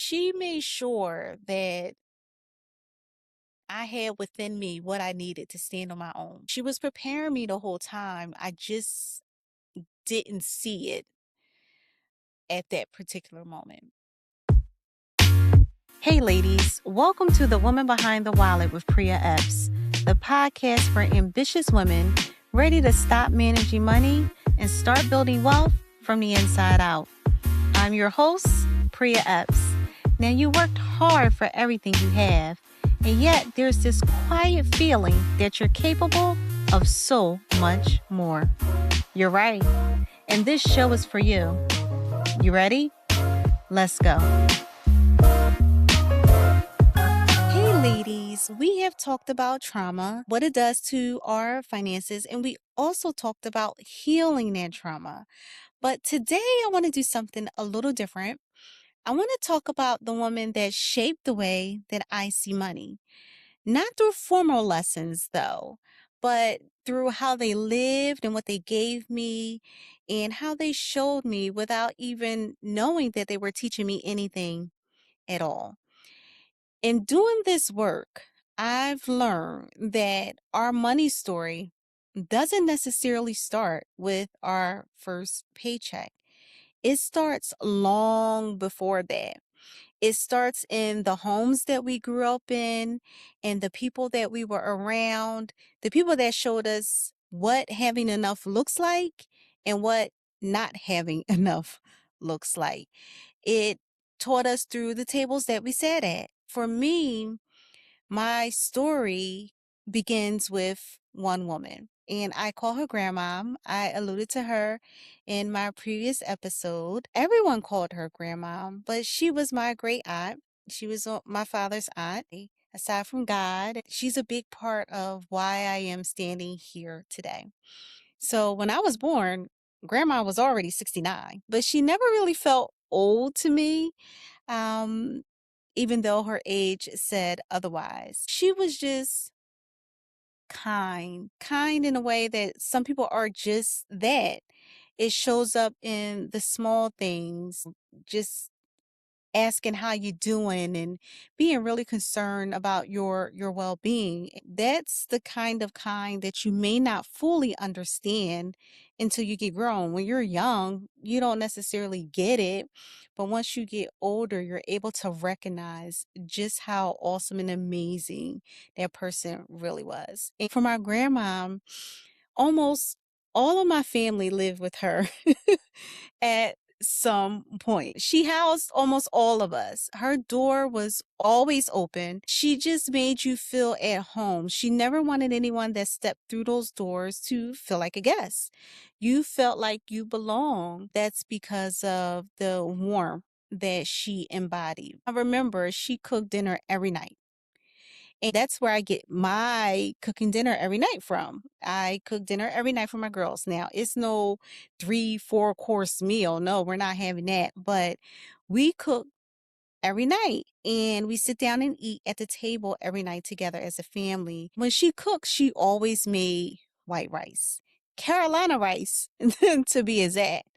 She made sure that I had within me what I needed to stand on my own. She was preparing me the whole time. I just didn't see it at that particular moment. Hey, ladies, welcome to The Woman Behind the Wallet with Prea, the podcast for ambitious women ready to stop managing money and start building wealth from the inside out. I'm your host, Prea. Now, you worked hard for everything you have, and yet there's this quiet feeling that you're capable of so much more. You're right, and this show is for you. You ready? Let's go. Hey, ladies, we have talked about trauma, what it does to our finances, and we also talked about healing that trauma. But today I want to do something a little different. I want to talk about the woman that shaped the way that I see money. Not through formal lessons, though, but through how they lived and what they gave me and how they showed me without even knowing that they were teaching me anything at all. In doing this work, I've learned that our money story doesn't necessarily start with our first paycheck. It starts long before that. It starts in the homes that we grew up in and the people that we were around, the people that showed us what having enough looks like and what not having enough looks like. It taught us through the tables that we sat at. For me, my story begins with one woman, and I call her Grandmom. I alluded to her in my previous episode. Everyone called her Grandmom, but she was my great aunt. She was my father's aunt. Aside from God, she's a big part of why I am standing here today. So when I was born, Grandma was already 69, but she never really felt old to me. Um, Even though her age said otherwise. She was just kind in a way that some people are just that. It shows up in the small things, just asking how you doing and being really concerned about your well-being. That's the kind that you may not fully understand until you get grown. When you're young, you don't necessarily get it, but once you get older, you're able to recognize just how awesome and amazing that person really was. And for my grandma, almost all of my family lived with her at some point. She housed almost all of us. Her door was always open. She just made you feel at home. She never wanted anyone that stepped through those doors to feel like a guest. You felt like you belonged. That's because of the warmth that she embodied. I remember she cooked dinner every night. And that's where I get my cooking dinner every night from. I cook dinner every night for my girls. Now, it's no 3, 4 course meal. No, we're not having that. But we cook every night and we sit down and eat at the table every night together as a family. When she cooked, she always made white rice, Carolina rice, to be exact.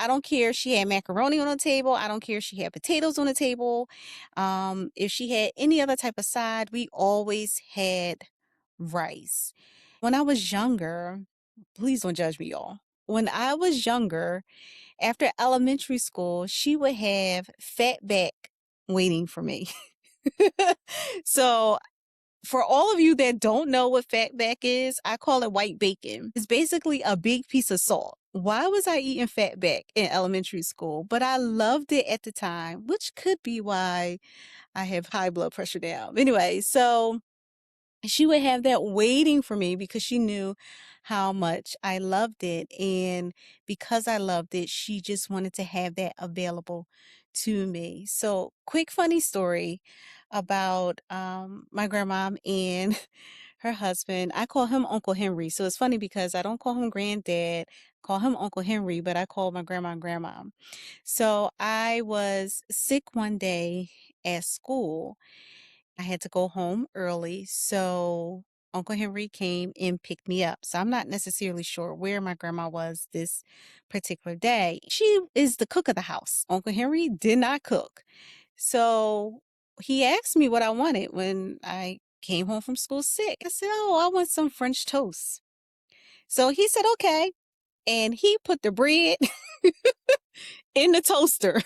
I don't care if she had macaroni on the table. I don't care if she had potatoes on the table. If she had any other type of side, we always had rice. When I was younger, please don't judge me, y'all. When I was younger, after elementary school, she would have fat back waiting for me. So for all of you that don't know what fatback is, I call it white bacon. It's basically a big piece of salt. Why was I eating fatback in elementary school? But I loved it at the time, which could be why I have high blood pressure now. Anyway, so she would have that waiting for me because she knew how much I loved it. And because I loved it, she just wanted to have that available to me. So, quick funny story about my grandmom and her husband. I call him Uncle Henry. So it's funny because I don't call him granddad, call him Uncle Henry, but I call my grandma. So I was sick one day at school. I had to go home early, so Uncle Henry came and picked me up. So I'm not necessarily sure where my grandma was this particular day. She is the cook of the house. Uncle Henry did not cook. So he asked me what I wanted when I came home from school sick. I said, "Oh, I want some French toast." So he said, "Okay." And he put the bread in the toaster.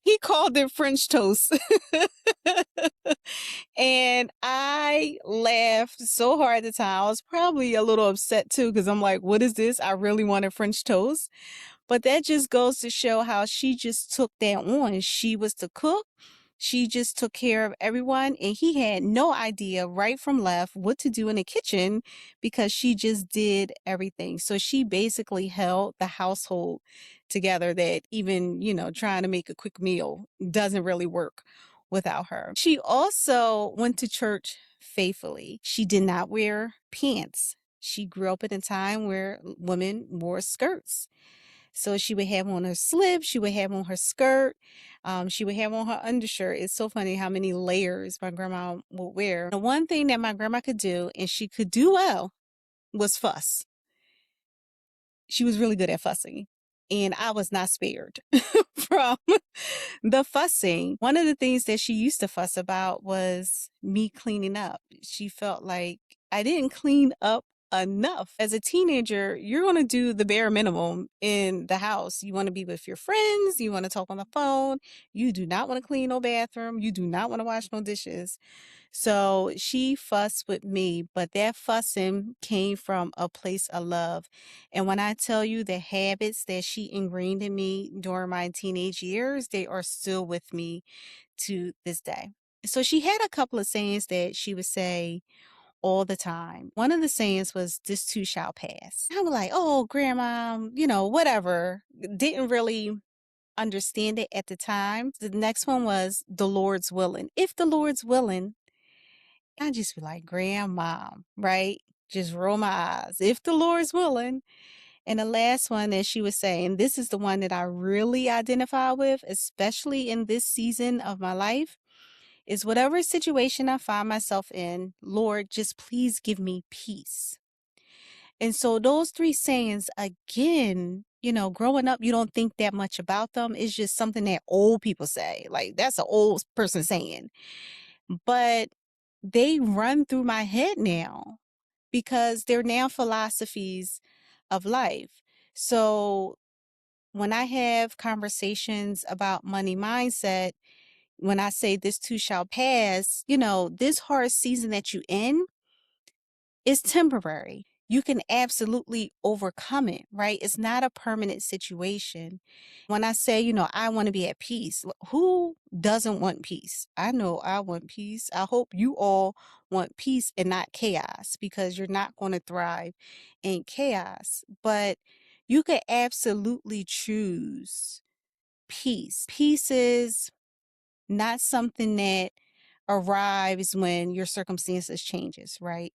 He called it French toast. And I laughed so hard at the time. I was probably a little upset too, because I'm like, what is this? I really wanted French toast. But that just goes to show how she just took that on. She was the cook. She just took care of everyone, and he had no idea right from left what to do in the kitchen because she just did everything. So she basically held the household together that even, trying to make a quick meal doesn't really work without her. She also went to church faithfully. She did not wear pants. She grew up in a time where women wore skirts. So she would have on her slip, she would have on her skirt, she would have on her undershirt. It's so funny how many layers my grandma would wear. The one thing that my grandma could do, and she could do well, was fuss. She was really good at fussing. And I was not spared from the fussing. One of the things that she used to fuss about was me cleaning up. She felt like I didn't clean up enough. As a teenager, you're going to do the bare minimum in the house. You want to be with your friends, you want to talk on the phone, you do not want to clean no bathroom, you do not want to wash no dishes. So she fussed with me, but that fussing came from a place of love. And when I tell you the habits that she ingrained in me during my teenage years, they are still with me to this day. So she had a couple of sayings that she would say all the time. One of the sayings was, "This too shall pass." I was like, "Oh, grandma, whatever." Didn't really understand it at the time. The next one was, "The Lord's willing." If the Lord's willing, I just be like, "Grandma," right? Just roll my eyes. If the Lord's willing. And the last one that she was saying, this is the one that I really identify with, especially in this season of my life, is whatever situation I find myself in, Lord, just please give me peace. And so those three sayings, again, growing up, you don't think that much about them. It's just something that old people say. Like that's an old person saying. But they run through my head now because they're now philosophies of life. So when I have conversations about money mindset, when I say this too shall pass, this hard season that you in is temporary. You can absolutely overcome it, right? It's not a permanent situation. When I say, I want to be at peace, who doesn't want peace? I know I want peace. I hope you all want peace and not chaos because you're not going to thrive in chaos. But you could absolutely choose peace. Peace is not something that arrives when your circumstances changes, right?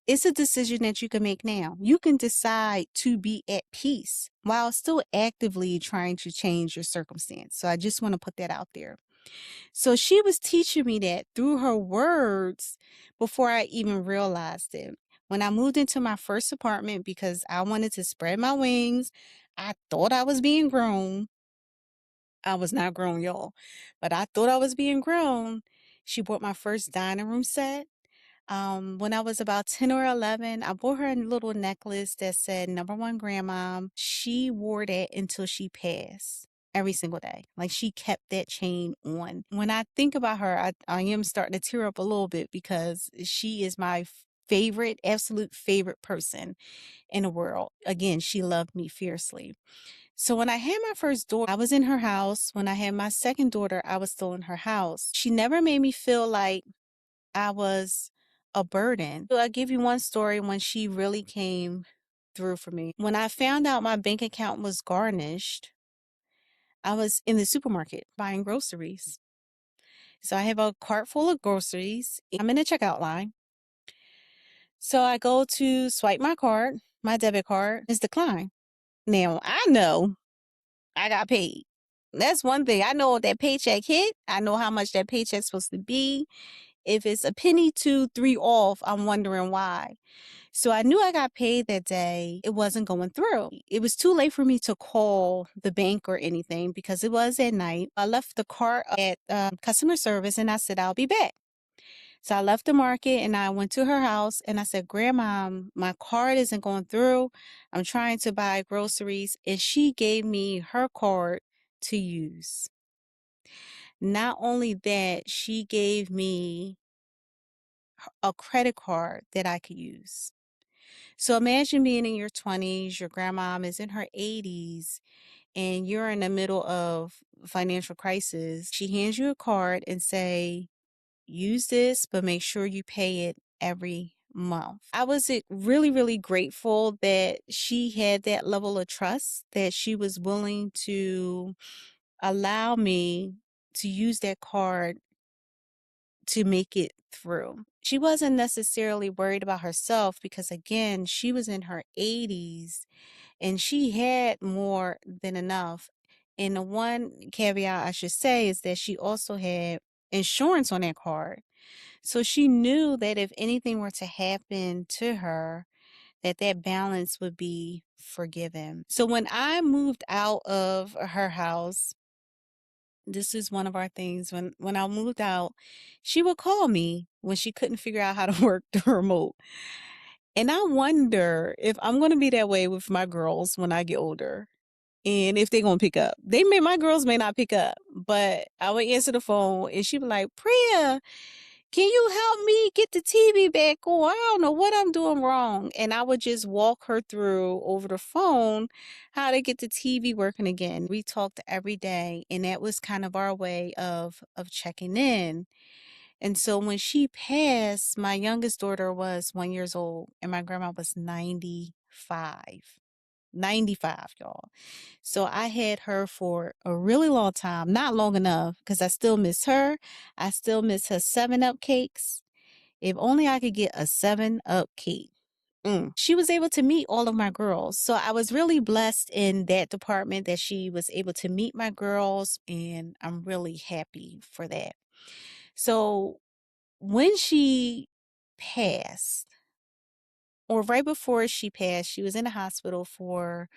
It's a decision that you can make now. You can decide to be at peace while still actively trying to change your circumstance. So I just want to put that out there. So she was teaching me that through her words before I even realized it. When I moved into my first apartment because I wanted to spread my wings, I thought I was being grown. I was not grown, y'all, but I thought I was being grown. She bought my first dining room set. When I was about 10 or 11, I bought her a little necklace that said number one grandmom. She wore that until she passed every single day. Like she kept that chain on. When I think about her, I am starting to tear up a little bit because she is my favorite, absolute favorite person in the world. Again, she loved me fiercely. So when I had my first daughter, I was in her house. When I had my second daughter, I was still in her house. She never made me feel like I was a burden. So I'll give you one story when she really came through for me. When I found out my bank account was garnished, I was in the supermarket buying groceries. So I have a cart full of groceries. I'm in the checkout line. So I go to swipe my card, my debit card is declined. Now I know I got paid. That's one thing. I know that paycheck hit. I know how much that paycheck's supposed to be. If it's a penny, two, three off, I'm wondering why. So I knew I got paid that day. It wasn't going through. It was too late for me to call the bank or anything because it was at night. I left the cart at customer service and I said, I'll be back. So I left the market and I went to her house and I said, Grandma, my card isn't going through. I'm trying to buy groceries. And she gave me her card to use. Not only that, she gave me a credit card that I could use. So imagine being in your 20s, your grandmom is in her 80s, and you're in the middle of financial crisis. She hands you a card and say, use this, but make sure you pay it every month. I was really, really grateful that she had that level of trust, that she was willing to allow me to use that card to make it through. She wasn't necessarily worried about herself because, again, she was in her 80s and she had more than enough. And the one caveat I should say is that she also had insurance on that card. So she knew that if anything were to happen to her, that that balance would be forgiven. So when I moved out of her house, this is one of our things. When I moved out, she would call me when she couldn't figure out how to work the remote. And I wonder if I'm going to be that way with my girls when I get older and if they're going to pick up. My girls may not pick up, but I would answer the phone and she'd be like, Prea, can you help me get the TV back on? I don't know what I'm doing wrong. And I would just walk her through over the phone how to get the TV working again. We talked every day, and that was kind of our way of checking in. And so when she passed, my youngest daughter was 1 years old and my grandma was 95. 95, y'all. So I had her for a really long time, not long enough because I still miss her. I still miss her 7 Up cakes. If only I could get a 7 Up cake. She was able to meet all of my girls. So I was really blessed in that department that she was able to meet my girls, and I'm really happy for that. So when she passed, or right before she passed, she was in the hospital for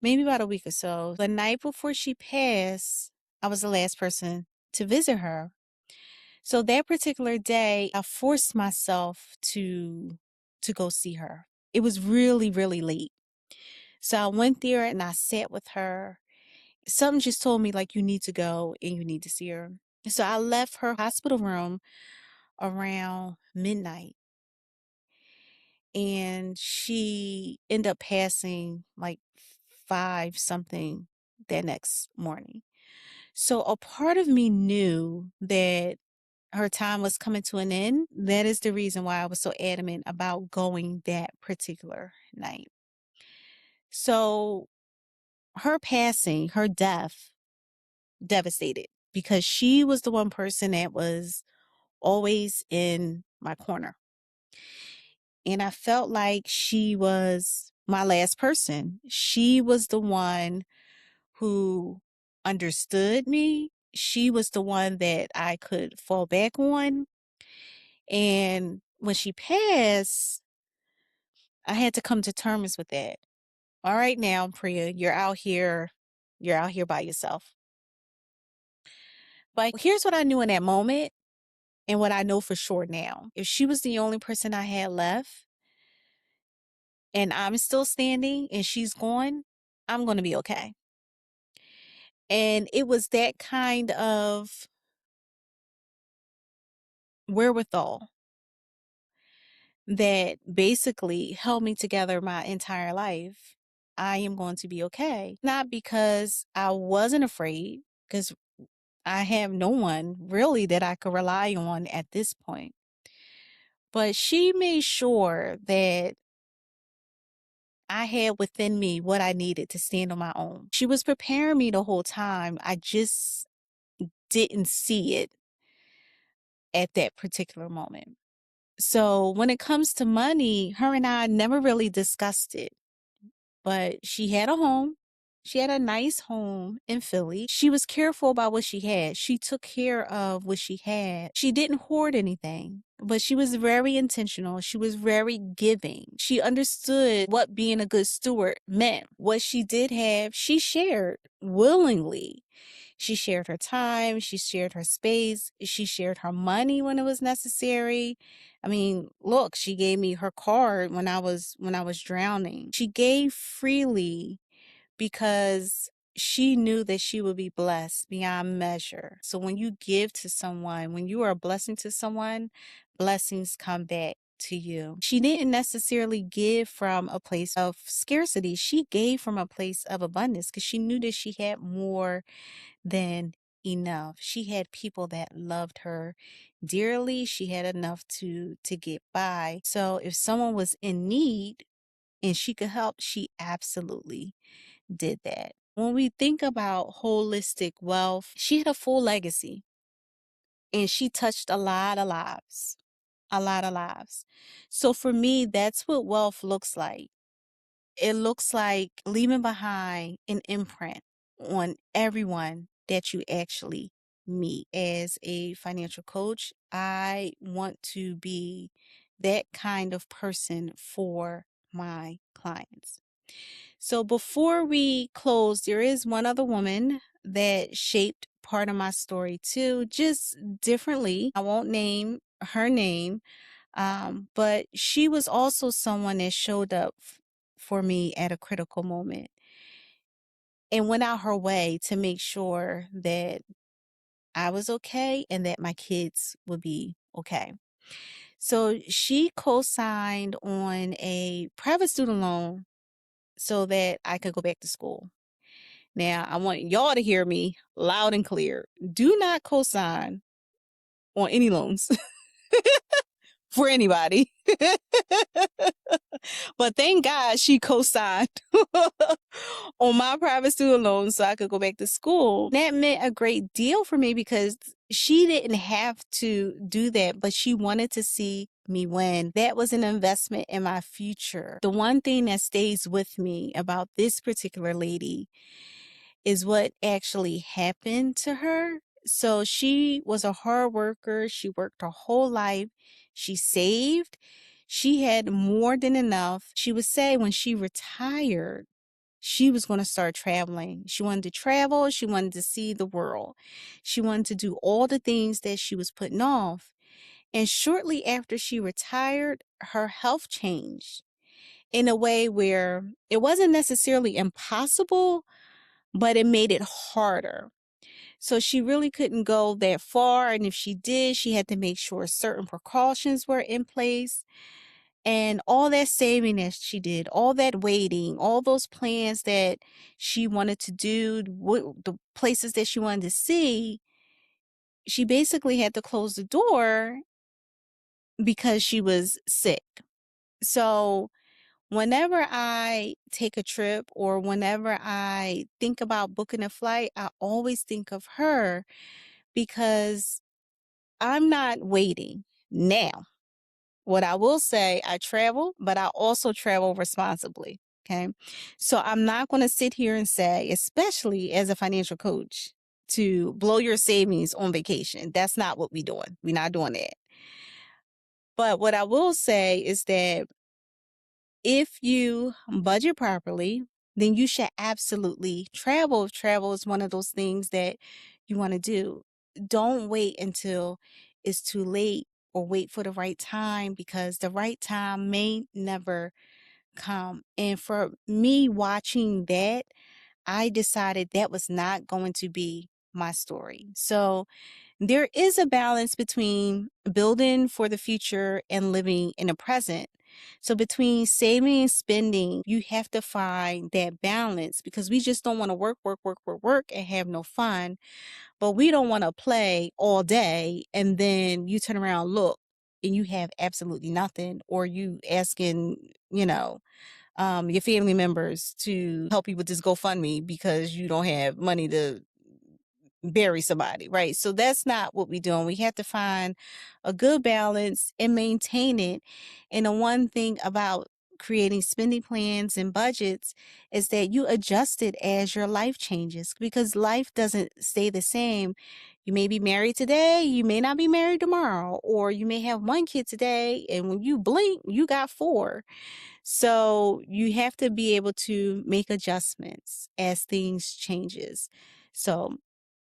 maybe about a week or so. The night before she passed, I was the last person to visit her. So that particular day, I forced myself to go see her. It was really, really late. So I went there and I sat with her. Something just told me like you need to go and you need to see her. So I left her hospital room around midnight and she ended up passing like 5 something that next morning. So a part of me knew that her time was coming to an end. That is the reason why I was so adamant about going that particular night. So her passing, her death, devastated because she was the one person that was always in my corner. And I felt like she was my last person. She was the one who understood me. She was the one that I could fall back on. And when she passed, I had to come to terms with that. All right now, Priya, you're out here by yourself. But here's what I knew in that moment and what I know for sure now. If she was the only person I had left and I'm still standing and she's gone, I'm going to be okay. And it was that kind of wherewithal that basically held me together my entire life. I am going to be okay. Not because I wasn't afraid, because I have no one really that I could rely on at this point. But she made sure that I had within me what I needed to stand on my own. She was preparing me the whole time. I just didn't see it at that particular moment. So when it comes to money, her and I never really discussed it. But she had a home. She had a nice home in Philly. She was careful about what she had. She took care of what she had. She didn't hoard anything, but she was very intentional. She was very giving. She understood what being a good steward meant. What she did have, she shared willingly. She shared her time, she shared her space, she shared her money when it was necessary. I mean, look, she gave me her card when I was drowning. She gave freely because she knew that she would be blessed beyond measure. So when you give to someone, when you are a blessing to someone, blessings come back to you. She didn't necessarily give from a place of scarcity. She gave from a place of abundance because she knew that she had more than enough. She had people that loved her dearly. She had enough to get by. So if someone was in need and she could help, she absolutely did that. When we think about holistic wealth, she had a full legacy and she touched a lot of lives, a lot of lives. So for me, that's what wealth looks like. It looks like leaving behind an imprint on everyone that you actually meet. As a financial coach, I want to be that kind of person for my clients. So before we close, there is one other woman that shaped part of my story too, just differently. I won't name her name, but she was also someone that showed up for me at a critical moment and went out her way to make sure that I was okay and that my kids would be okay. So she co-signed on a private student loan so that I could go back to school. Now, I want y'all to hear me loud and clear. Do not co-sign on any loans for anybody. But thank God she co-signed on my private student loan so I could go back to school. That meant a great deal for me because she didn't have to do that, but she wanted to see me win. That was an investment in my future. The one thing that stays with me about this particular lady is what actually happened to her. So she was a hard worker. She worked her whole life. She saved. She had more than enough. She would say when she retired, she was going to start traveling. She wanted to travel. She wanted to see the world. She wanted to do all the things that she was putting off. And shortly after she retired, her health changed in a way where it wasn't necessarily impossible, but it made it harder. So she really couldn't go that far. And if she did, she had to make sure certain precautions were in place. And all that saving that she did, all that waiting, all those plans that she wanted to do, the places that she wanted to see, she basically had to close the door because she was sick. So whenever I take a trip or whenever I think about booking a flight, I always think of her because I'm not waiting now. What I will say, I travel, but I also travel responsibly. Okay. So I'm not going to sit here and say, especially as a financial coach, to blow your savings on vacation. That's not what we're doing. We're not doing that. But what I will say is that if you budget properly, then you should absolutely travel. If travel is one of those things that you want to do, don't wait until it's too late or wait for the right time because the right time may never come. And for me watching that, I decided that was not going to be my story. So there is a balance between building for the future and living in the present. So between saving and spending, you have to find that balance because we just don't want to work, work, work, work, work and have no fun. But we don't want to play all day and then you turn around, look, and you have absolutely nothing, or you asking, your family members to help you with this GoFundMe because you don't have money to bury somebody, right? So that's not what we're doing. We have to find a good balance and maintain it. And the one thing about creating spending plans and budgets is that you adjust it as your life changes because life doesn't stay the same. You may be married today, you may not be married tomorrow, or you may have one kid today, and when you blink, you got four. So you have to be able to make adjustments as things changes. So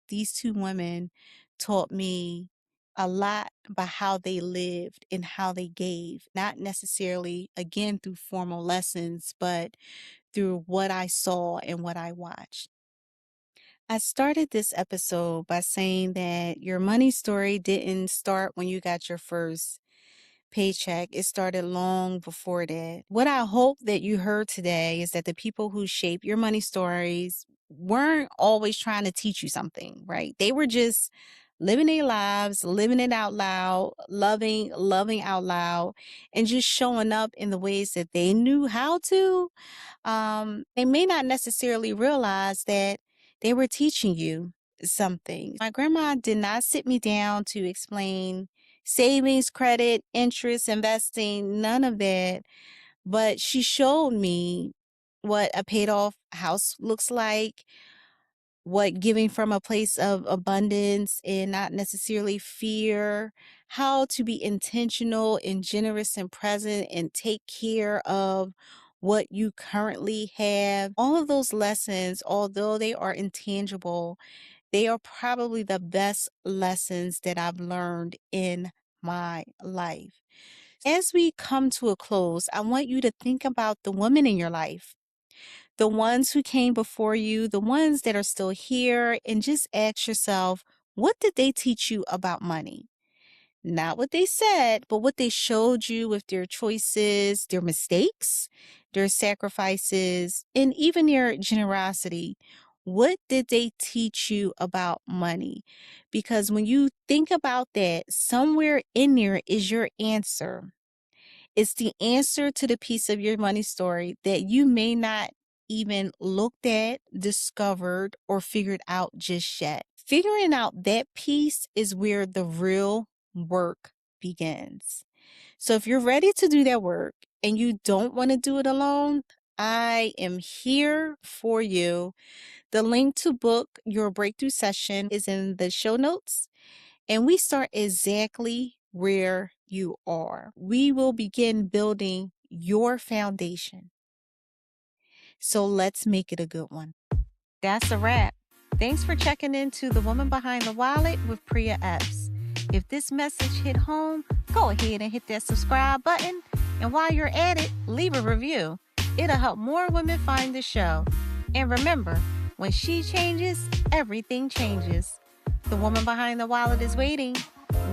these two women taught me a lot about how they lived and how they gave, not necessarily again through formal lessons, but through what I saw and what I watched. I started this episode by saying that your money story didn't start when you got your first paycheck. It started long before that. What I hope that you heard today is that the people who shape your money stories weren't always trying to teach you something, right? They were just living their lives, living it out loud, loving out loud, and just showing up in the ways that they knew how to. They may not necessarily realize that they were teaching you something. My grandma did not sit me down to explain savings, credit, interest, investing, none of that. But she showed me what a paid off house looks like, what giving from a place of abundance and not necessarily fear, how to be intentional and generous and present and take care of what you currently have. All of those lessons, although they are intangible, they are probably the best lessons that I've learned in my life. As we come to a close, I want you to think about the women in your life, the ones who came before you, the ones that are still here, and just ask yourself, what did they teach you about money? Not what they said, but what they showed you with their choices, their mistakes, their sacrifices, and even their generosity. What did they teach you about money? Because when you think about that, somewhere in there is your answer. It's the answer to the piece of your money story that you may not even looked at, discovered, or figured out just yet. Figuring out that piece is where the real work begins. So if you're ready to do that work and you don't want to do it alone, I am here for you. The link to book your breakthrough session is in the show notes, and we start exactly where you are. We will begin building your foundation. So let's make it a good one. That's a wrap. Thanks for checking into The Woman Behind the Wallet with Prea Epps. If this message hit home, go ahead and hit that subscribe button. And while you're at it, leave a review. It'll help more women find the show. And remember, when she changes, everything changes. The woman behind the wallet is waiting.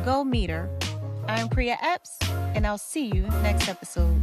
Go meet her. I'm Prea Epps, and I'll see you next episode.